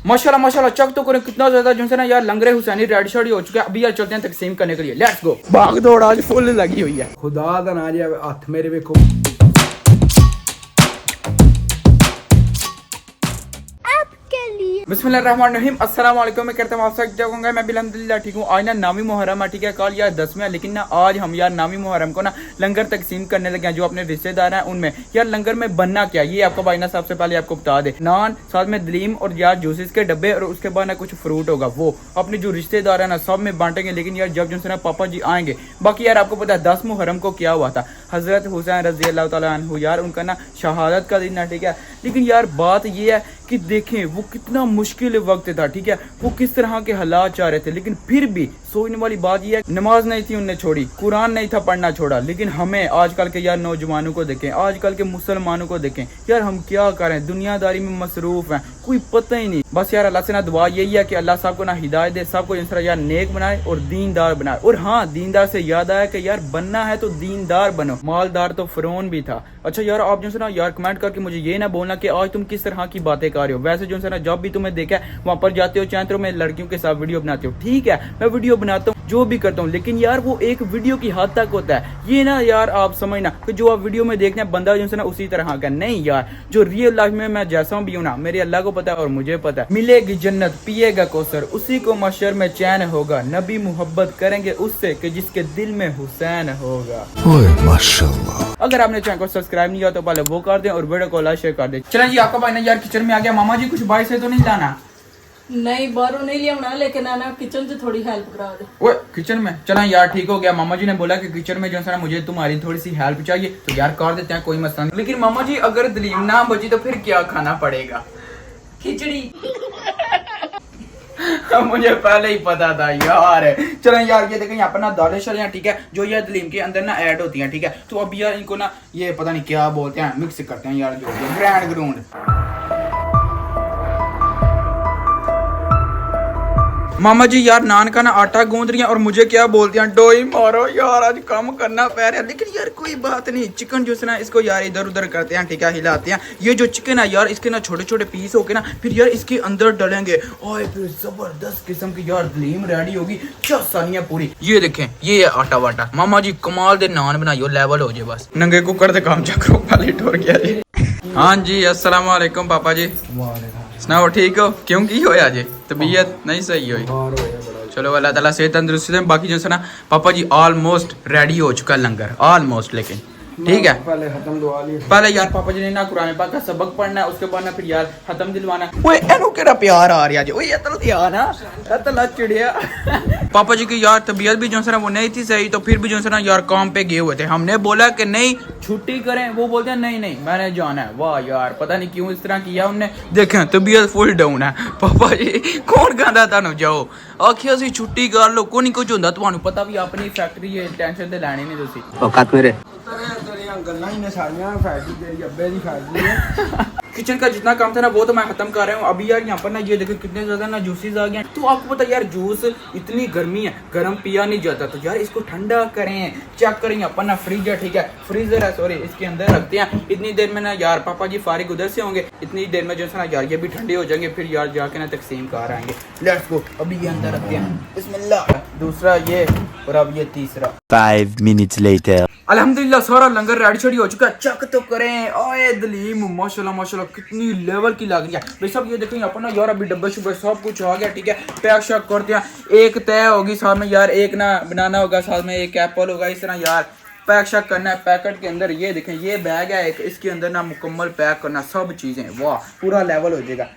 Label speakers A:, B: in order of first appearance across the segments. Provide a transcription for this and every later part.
A: माशाल्लाह माशाल्लाह चक तो करें कितना ज्यादा जो है ना यार लंगरे हुसैनी रेड शर्ट हो चुके हैं। अभी यार चलते हैं तकसीम करने के लिए, लेट्स गो। भाग दौड़ आज फुल लगी हुई है।
B: खुदा दा ना जी हथ मेरे वेखो।
A: बिस्मिल्लाहिर्रहमानिर्रहीम, अस्सलाम वालेकुम। मैं कहता हूँ आप सब होंगे, मैं भी अल्हम्दुलिल्लाह ठीक हूँ। आज ना नामी मुहर्रम है, ठीक है, कल यार 10वें, लेकिन ना आज हम यार नामी मुहर्रम को ना लंगर तकसीम करने लगे हैं। जो अपने रिश्तेदार हैं उनमें यार लंगर में बनना क्या, ये आपको भाई ना सबसे पहले आपको बता दे। नान साथ में दलीम और यार जूसेस के डब्बे और उसके बाद ना कुछ फ्रूट होगा, वो अपने जो रिश्तेदार है ना सब में बांटेंगे। लेकिन यार जब जो है ना पापा जी आएंगे, बाकी यार आपको पता है 10 मुहर्रम को क्या हुआ था, हजरत हुसैन रजी अल्लाह तआला अन्हु यार उनका ना शहादत का दिन है, ठीक है। लेकिन यार बात ये है कि देखें वो कितना मुश्किल वक्त था, ठीक है, वो किस तरह के हालात चाह रहे थे। लेकिन फिर भी सोचने वाली बात यह है, नमाज नहीं थी उनने छोड़ी, कुरान नहीं था पढ़ना छोड़ा। लेकिन हमें आजकल के यार नौजवानों को देखें, आजकल के मुसलमानों को देखें, यार हम क्या करें, दुनियादारी में मसरूफ हैं, कोई पता ही नहीं। बस यार अल्लाह से ना दुआ यही है कि अल्लाह साहब को ना हिदायत दे, सबको इंसान यार नेक बनाए और दीनदार बनाए। और हाँ, दीनदार से याद आया कि यार बनना है तो दीनदार बनो, मालदार तो फिरौन भी था। अच्छा यार आप जो है ना यार कमेंट करके मुझे ये ना बोलना कि आज तुम किस तरह की बातें कर रहे हो। वैसे जो है ना जब भी तुम्हें देखा है वहां पर जाते हो चाहे तो मैं लड़कियों के साथ वीडियो बनाते हो, ठीक है, मैं वीडियो बनाता हूँ जो भी करता हूँ, लेकिन यार वो एक वीडियो की हद तक होता है। ये ना यार आप समझना कि जो आप वीडियो में देखना बंदा जो है ना उसी तरह का नहीं, यार जो रियल लाइफ में मैं जैसा भी हूँ ना, मेरे अल्लाह को पता है और मुझे पता है। मिलेगी जन्नत पिएगा कौसर, उसी को मशर में चैन होगा, नबी मोहब्बत करेंगे उससे कि जिसके दिल में हुसैन होगा।
B: माशाल्लाह।
A: अगर आपने चैनल को सब्सक्राइब नहीं किया तो पहले वो कर दें और वीडियो को लाइक शेयर कर दें। चलें जी, आपका भाई ना यार किचन में आ गया। मामा जी कुछ भाई से तो नहीं लाना?
C: नहीं बाहरों नहीं लिया, लेकिन आना किचन से थोड़ी हेल्प करा दे।
A: वो किचन में चला यार, ठीक हो गया। मामा जी ने बोला कि किचन में जो है ना मुझे तुम्हारी थोड़ी सी हेल्प चाहिए, तो यार कर देते हैं, कोई मसला नहीं। लेकिन मामा जी अगर दलीम ना बची तो फिर क्या खाना पड़ेगा?
C: खिचड़ी।
A: मुझे पहले ही पता था यार। चलो यार ये देखें यहाँ पर ना दालें शलें, ठीक है, जो यार दलीम के अंदर ना ऐड होती हैं, ठीक है। तो अब यार इनको ना ये पता नहीं क्या बोलते हैं, मिक्स करते हैं यार, जो ग्रैंड ग्रूंड। मामा जी यार नान का ना आटा गूंद रही हैं और मुझे क्या बोलते हैं, डोई मारो यार, आज काम करना पै रहा है। लेकिन यार कोई बात नहीं, चिकन जो है ना इसको यार इधर उधर करते हैं, ठीक है, हिलाते हैं। ये जो चिकन है यार इसके ना छोटे छोटे पीस होके ना फिर यार इसके अंदर डलेंगे और फिर जबरदस्त किस्म की यार दलीम रेडी होगी, 6 सालियां पूरी। ये देखें ये है आटा वाटा। मामा जी कमाल दे नान बनाइयो, लेवल हो जाए बस। नंगे कुकर दे काम चक्रो पहले टोर गया जी। हाँ जी अस्सलाम वालेकुम पापा जी। सुनाओ ठीक हो? क्यों की होया जी, तबीयत नहीं सही हुई? चलो अल्लाह ताला सेहत तंदुरुस्ती दें। बाकी जो है ना पापा जी ऑलमोस्ट रेडी हो चुका लंगर, ऑलमोस्ट, लेकिन ठीक है।
B: पहले खत्म दुआ ली।
A: पहले यार पापा जी ने ना कुरान पाक का सबक पढ़ना है, उसके बाद ना फिर यार खत्म दिलवाना है। ओए एनु केड़ा प्यार आ रहा जी, ओए अतल ध्यान ना अतल चिड़िया। पापा जी की यार तबीयत भी जो है ना वो नहीं थी सही, तो फिर भी जो है ना यार काम पे गए हुए थे। हमने बोला कि नहीं छुट्टी करें, वो बोलते हैं नहीं नहीं मैंने जाना है। वाह यार पता नहीं क्यों इस तरह किया उनने। देखें तबीयत फुल डाउन है। पापा जी कौन कहता था जाओ, आखिया सी छुट्टी कर लो, को नहीं कुछ होंदा, तुहानू पता भी अपनी फैक्ट्री है, टेंशन ते लैनी नहीं तुसी।
B: औकात मेरे गल्ला ही ने सारियां फैक्ट्री तेरी अब्बे दी फैक्ट्री है।
A: किचन का जितना काम था ना वो तो मैं खत्म कर रहा हूँ। अभी यार यहाँ पर ना ये देखो कितने ज्यादा ना जूसेस आ गए। तो आपको पता यार जूस इतनी गर्मी है, गर्म पिया नहीं जाता, तो यार इसको ठंडा करें, चेक करें। यहाँ पर ना फ्रिज है, ठीक है, फ्रीजर है सॉरी, इसके अंदर रखते हैं। इतनी देर में ना यार पापा जी फारिग उधर से होंगे, इतनी देर में जो है ना यार ये भी ठंडे हो जाएंगे, फिर यार जाके ना तकसीम कार आएंगे। लेट्स गो, अभी ये अंदर रखते हैं, बिस्मिल्लाह। दूसरा ये और अब ये तीसरा।
D: 5 minutes later.
A: अल्हम्दुलिल्लाह सारा लंगर रेडी शेडी हो चुका है। चक तो करें। ओए दलीम माशाल्लाह माशाल्लाह कितनी लेवल की लग रही है भाई सब। ये देखें यहाँ पर ना यार अभी डब्बे शुब्बे सब कुछ आ गया, ठीक है, पैक शैक करते हैं। एक तय होगी साथ में यार, एक ना बनाना होगा साथ में, एक एप्पल होगा, इस तरह यार पैक शैक करना है। पैकेट के अंदर ये देखें ये बैग है एक, इसके अंदर ना मुकम्मल पैक करना सब चीजें। वाह पूरा लेवल हो जाएगा।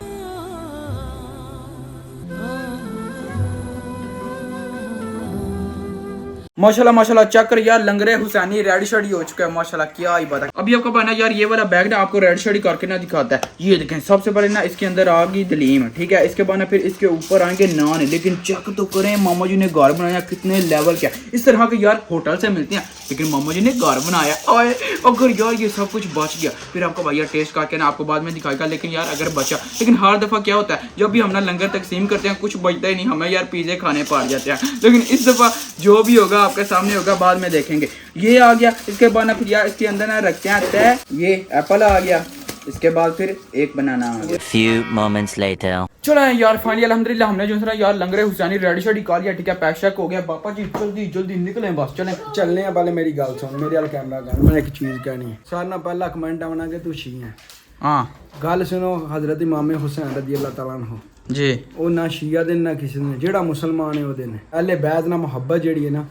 A: माशाल्लाह माशाल्लाह चेक कर यार लंगरे हुसैनी रेड शर्ट हो चुका है, माशाल्लाह क्या ही बात है। अभी आपको पता यार ये वाला बैग ना आपको रेड शर्ट करके ना दिखाता है। ये देखें सबसे पहले ना इसके अंदर आ गई दलीम, ठीक है, इसके बाद ना फिर इसके ऊपर आएंगे नान। लेकिन चेक तो करें मामा जी ने घर बनाया, कितने लेवल क्या। इस तरह के यार होटल से मिलते हैं, लेकिन मामा जी ने घर बनाया। और अगर यार ये सब कुछ बच गया फिर आपको भैया टेस्ट करके ना आपको बाद में दिखाएगा। लेकिन यार अगर बचा, लेकिन हर दफा क्या होता है जब भी हम ना लंगर तकसीम करते हैं कुछ बचता ही नहीं, हमें यार पिज़्ज़े खाने पड़ जाते हैं। लेकिन इस दफा जो भी होगा आपके सामने होगा, बाद में देखेंगे। ये आ गया, इसके बाद ना फिर यार इसके अंदर ना रखते हैं तय। ये एप्पल आ गया, इसके बाद फिर एक बनाना आ गया।
D: Few moments later.
A: चलो यार फाइनली अल्हम्दुलिल्लाह हमने जो है यार लंगरे हुसैनी रेडी शेडी कर लिया, ठीक है, पैक शैक हो गया। पापा जी जल्दी जल्दी निकले बस, चलें।
B: चलने हैं। पहले मेरी गल सुन, मेरे वाल कैमरा कर, मैं एक चीज़ कहनी है। सारे ना पहला कमेंट आना कि तू शी है।
A: हाँ
B: गल सुनो, हजरत इमाम हुसैन रज़ी अल्लाह तआला अन्हु
A: जी,
B: ਉਹ ਨਾ ਸ਼ੀਆ ਦੇ ਨਾ ਕਿਸੇ ਨੇ, ਜਿਹੜਾ ਮੁਸਲਮਾਨ ਹੈ ਉਹਦੇ ਨੇ ਅਹਲੇ ਬੈਤ ਨਾਲ ਮੁਹੱਬਤ ਜਿਹੜੀ ਹੈ ਨਾ,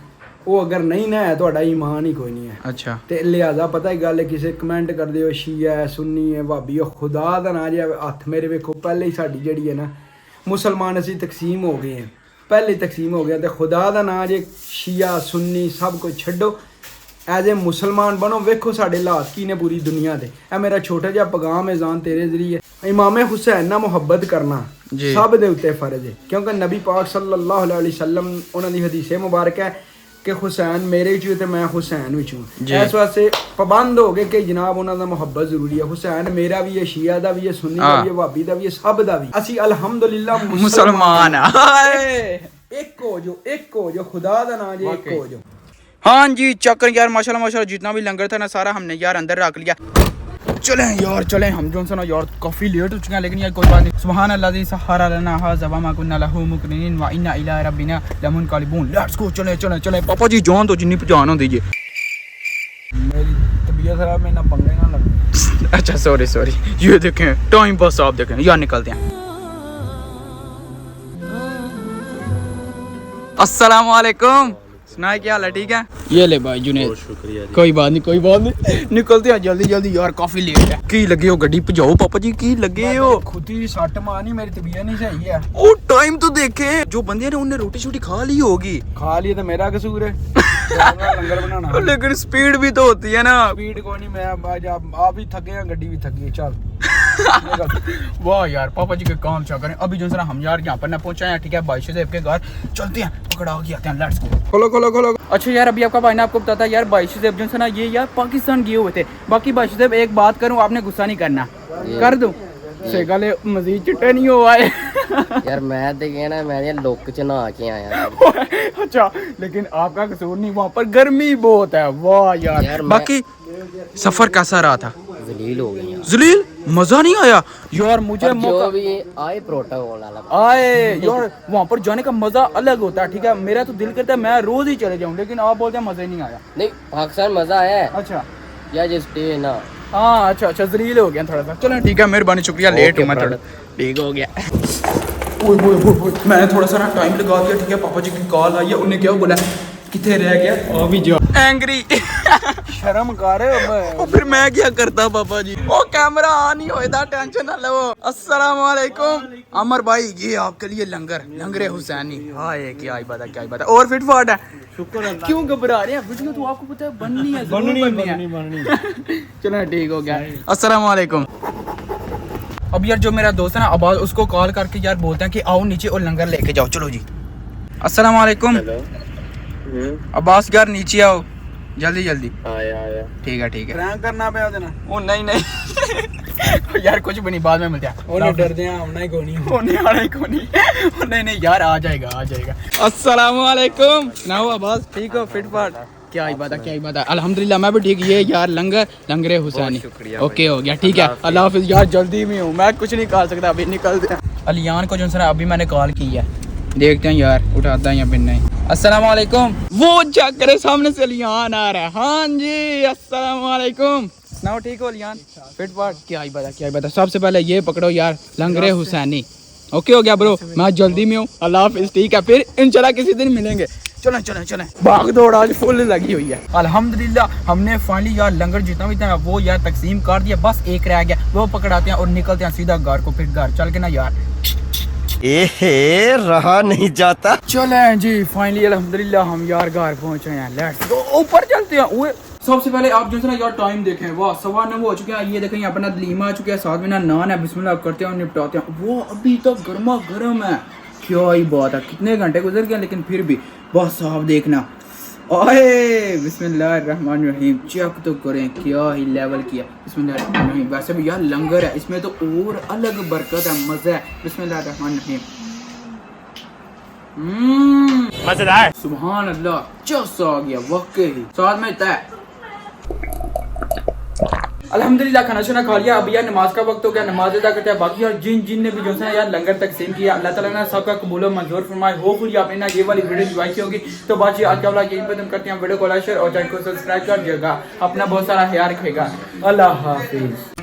B: ਉਹ ਅਗਰ ਨਹੀਂ ਨਾ ਹੈ ਤੁਹਾਡਾ ਈਮਾਨ ਹੀ ਕੋਈ ਨਹੀਂ ਹੈ।
A: अच्छा
B: ਤੇ ਲਿਹਾਜ਼ਾ ਪਤਾ ਹੀ ਗੱਲ ਹੈ, ਕਿਸੇ ਕਮੈਂਟ ਕਰਦੇ ਹੋ ਸ਼ੀਆ ਹੈ, ਸੁੰਨੀ ਹੈ, ਵਾਬੀ ਹੈ, ਖੁਦਾ ਦਾ ਨਾ ਜਿਹਾ ਹੱਥ ਮੇਰੇ ਵੇਖੋ, ਪਹਿਲੇ ਹੀ ਸਾਡੀ ਜਿਹੜੀ ਹੈ ਨਾ ਮੁਸਲਮਾਨ ਅਸੀਂ ਤਕਸੀਮ ਹੋ ਗਏ ਹਾਂ, ਪਹਿਲੇ ਤਕਸੀਮ ਹੋ ਗਿਆ। ਤੇ ਖੁਦਾ ਦਾ ਨਾਂ ਜੇ ਸ਼ੀਆ ਸੁੰਨੀ ਸਭ ਕੁਝ ਛੱਡੋ, ਐਜ਼ ਏ ਮੁਸਲਮਾਨ ਬਣੋ। ਵੇਖੋ ਸਾਡੇ ਹਾਲਾਤ ਕੀ ਨੇ ਪੂਰੀ ਦੁਨੀਆ ਦੇ। ਇਹ ਮੇਰਾ ਛੋਟਾ ਜਿਹਾ ਪੈਗਾਮ ਹੈ ਜ਼ਾਨ ਤੇਰੇ ਜ਼ਰੀਏ, ਇਮਾਮ ਹੁਸੈਨ ਨਾਲ ਮੁਹੱਬਤ ਕਰਨਾ
A: ਜੀ
B: ਸਭ ਦੇ ਉੱਤੇ ਫਰਜ਼ ਹੈ, ਕਿਉਂਕਿ ਨਬੀ ਪਾਕ ਸੱਲੱਲਾਹੁ ਅਲੈਹਿ ਵਸੱਲਮ ਉਹਨਾਂ ਦੀ ਹਦੀਸੇ ਮੁਬਾਰਕ ਹੈ ਕਿ ਹੁਸੈਨ ਮੇਰੇ ਵਿੱਚ ਤੇ ਮੈਂ ਹੁਸੈਨ ਵਿੱਚ ਹੂੰ। ਇਸ ਵਾਸਤੇ ਪਾਬੰਦ ਹੋ ਗਏ ਕਿ ਜਨਾਬ ਉਹਨਾਂ ਦਾ ਮੁਹੱਬਤ ਜ਼ਰੂਰੀ ਹੈ। ਹੁਸੈਨ ਮੇਰਾ ਵੀ ਹੈ, ਸ਼ੀਆ ਦਾ ਵੀ ਹੈ, ਸੁੰਨੀ ਦਾ ਵੀ ਹੈ, ਵਾਬੀ ਦਾ ਵੀ ਹੈ, ਸਭ ਦਾ ਵੀ। ਅਸੀਂ ਅਲਹਮਦੁਲਿल्लाह
A: मुसलमान
B: ਇੱਕ ਹੋ ਜੋ, ਇੱਕ ਹੋ ਜੋ, खुदा ਦਾ ਨਾਮ ਜੇ ਇੱਕ ਹੋ ਜੋ।
A: हाँ जी चक्कर यार माशाल्लाह माशाल्लाह जितना भी लंगर था ना सारा हमने यार अंदर रख लिया। चलें यार चलें, हम जो है ना यार काफ़ी लेट हो चुके हैं, लेकिन यार कोई बात नहीं। सुभान अल्लाह दी सहारा लना हाज़ा व मा कुन्ना लहू मुक़रिनीन व इन्ना इला रब्बिना लमुनक़लिबून। लेट्स गो, चलें चलें चलें। पापा जी जान तो जिन्नी पहचान होती जी।
B: मेरी तबीयत खराब में ना पंगे ना लगे।
A: अच्छा सॉरी सॉरी, ये देखें टाइम बस आप देखें यार, निकलते हैं। अस्सलाम वालेकुम, सुनाए क्या हाल है, ठीक है? ये ले भाई जुनेद, शुक्रिया। कोई बात नहीं निकलते हैं जल्दी जल्दी यार, काफी लेट है। की लगे हो गड्डी भजाओ पापा जी, की लगे हो?
B: खुद ही सट मारनी, मेरी तबीयत नहीं सही है।
A: ओ टाइम तो देखे, जो बंदे ने उन्हें रोटी शोटी खा ली होगी।
B: खा लिए तो मेरा कसूर है। लंगर बनाना।
A: लेकिन स्पीड भी तो होती है ना।
B: स्पीड को नहीं, मैं आप भी थके हैं, गड्डी भी थकी है, चल।
A: वाह यार पापा जी के काम क्या करें। अभी जो है हम यार यहाँ पर ना पहुंचे हैं, ठीक है, भाई साहब के घर चलते हैं, पकड़ा के आते हैं। Let's go.
B: खोलो खोलो खोलो।
A: अच्छा यार अभी आपका भाई ने आपको बताता यार, भाई साहब जो है ना ये यार पाकिस्तान गए हुए थे। बाकी भाई साहब एक बात करूं, आपने गुस्सा नहीं करना, कर दूं से गले मजीद चिट्टे नहीं हो आए।
E: यार मैं तो कहना मैं लोक च नहा के आया।
A: अच्छा लेकिन आपका कसूर नहीं, वहाँ पर गर्मी बहुत है। वाह यार बाकी सफर कैसा रहा था?
E: जलील हो गई
A: जलील, मजा नहीं आया यार मुझे।
E: जो भी आए प्रोटोकॉल वाला
A: आए यार, वहाँ पर जाने का मजा अलग होता है, ठीक है। मेरा तो दिल करता है मैं रोज ही चले जाऊँ, लेकिन आप बोलते हैं मजा ही नहीं आया।
E: नहीं पाकिस्तान मजा आया है।
A: अच्छा
E: या जिस डे ना,
A: हाँ अच्छा अच्छा, जलील हो गया थोड़ा सा। चलो ठीक है, मेहरबानी, शुक्रिया। लेट हूँ मैं थोड़ा, ठीक हो गया। मैंने थोड़ा सा ना टाइम लगा दिया, ठीक है। पापा जी की कॉल आई है, उन्हें क्या बोला कितने रह गया, अभी जो एंग्री।
B: शर्म कर।
A: फिर मैं क्या करता पापा जी, वो कैमरा ऑन ही होता, टेंशन ना लो। अस्सलाम वालेकुम अमर भाई, ये आपके लिए लंगरे हुसैनी। हाय क्या ही बात, क्या ही बात। और फिट फाट है, शुक्र है। क्यों घबरा रहे हैं? वीडियो तो आपको पता है बननी है, बननी। चलो ठीक हो गया। अस्सलाम वालेकुम। अब यार जो मेरा दोस्त है ना अब्बास, उसको कॉल करके यार बोलते हैं कि आओ नीचे और लंगर लेके जाओ। चलो जी। अस्सलाम वालेकुम अब्बास, यार नीचे आओ जल्दी जल्दी।
E: आया
A: ठीक है ठीक है।
B: प्रैंक करना पे देना।
A: ओ नहीं यार कुछ भी नहीं, बाद में मिलते हैं।
B: ओने डरदे हैं, आना ही कोई नहीं।
A: होने वाला ही कोई नहीं। नहीं यार आ जाएगा आ जाएगा। अस्सलाम वालेकुम। ना हो अब्बास, ठीक हो? फिट फाट, क्या ही बात है, क्या ही बात है। अल्हम्दुलिल्लाह मैं भी ठीक। ये यार लंगरे हुसैनी ओके हो गया, ठीक है। अल्लाह हाफिज़ यार, जल्दी में हूँ मैं, कुछ नहीं कर सकता, अभी निकलते हैं। अलियान को जो है अभी मैंने कॉल की है, देखते हैं यार उठाता है या फिर नहीं। अस्सलाम वालेकुम। वो चेक करे सामने से अलियान आ रहा है। हाँ जी अस्सलाम वालेकुम। सुनाओ ठीक हो अलियान? फिट फाट, क्या ही बात है, क्या ही बात है। सबसे पहले ये पकड़ो यार, लंगरे हुसैनी ओके हो गया ब्रो। मैं जल्दी में हूँ, अल्लाह हाफिज़, ठीक है। फिर इंशाल्लाह किसी दिन मिलेंगे। चलें चलें चलें, भाग दौड़ आज फुल लगी हुई है। अल्हम्दुलिल्लाह हमने फाइनली यार लंगर जितना भी था वो यार तकसीम कर दिया, बस एक रह गया, वो पकड़ाते हैं और निकलते हैं सीधा घर को। फिर घर चल के ना यार
F: रहा नहीं जाता।
A: चलें जी फाइनली अल्हम्दुलिल्लाह हम यार घर पहुंचे हैं। लेट्स गो, ऊपर चलते हैं। ओए सबसे पहले आप जो है ना यार टाइम देखें, वाह 9:15 हो चुके हैं। ये देखें यहाँ पर ना दलीमा आ चुके हैं, साथ में ना नान है। बिस्मिल्लाह करते हैं और निपटाते हैं। वो अभी तक गर्मा गर्म है, क्या ही बात है। कितने घंटे गुजर गए लेकिन फिर भी बस आप देखना। ओए बिस्मिल्लाहिर्रहमानिर्रहीम, चेक तो करें क्या ही लेवल किया। बिस्मिल्लाहिर्रहमानिर्रहीम। वैसे भी यार लंगर है, इसमें तो और अलग बरकत है, मजा है। बिस्मिल्लाहिर्रहमानिर्रहीम। मजेदार, सुभान अल्लाह, चस आ गया वाकई, साथ में तय। अल्हम्दुलिल्लाह खाना शाना खा लिया, अब यार नमाज का वक्त हो गया, नमाज अदा करते हैं बाकी। और जिन ने भी जो है यार लंगर तकसीम किया, अल्लाह ताला ने सबका कबूल और मंजूर फरमाए। होपफुली आपने ना ये वाली वीडियो एंजॉय की होगी। तो बात आज का व्लॉग यहीं खत्म करते हैं। वीडियो को लाइक शेयर और चैनल को सब्सक्राइब कर दिएगा। अपना बहुत सारा ख्याल रखेगा। अल्लाह हाफिज।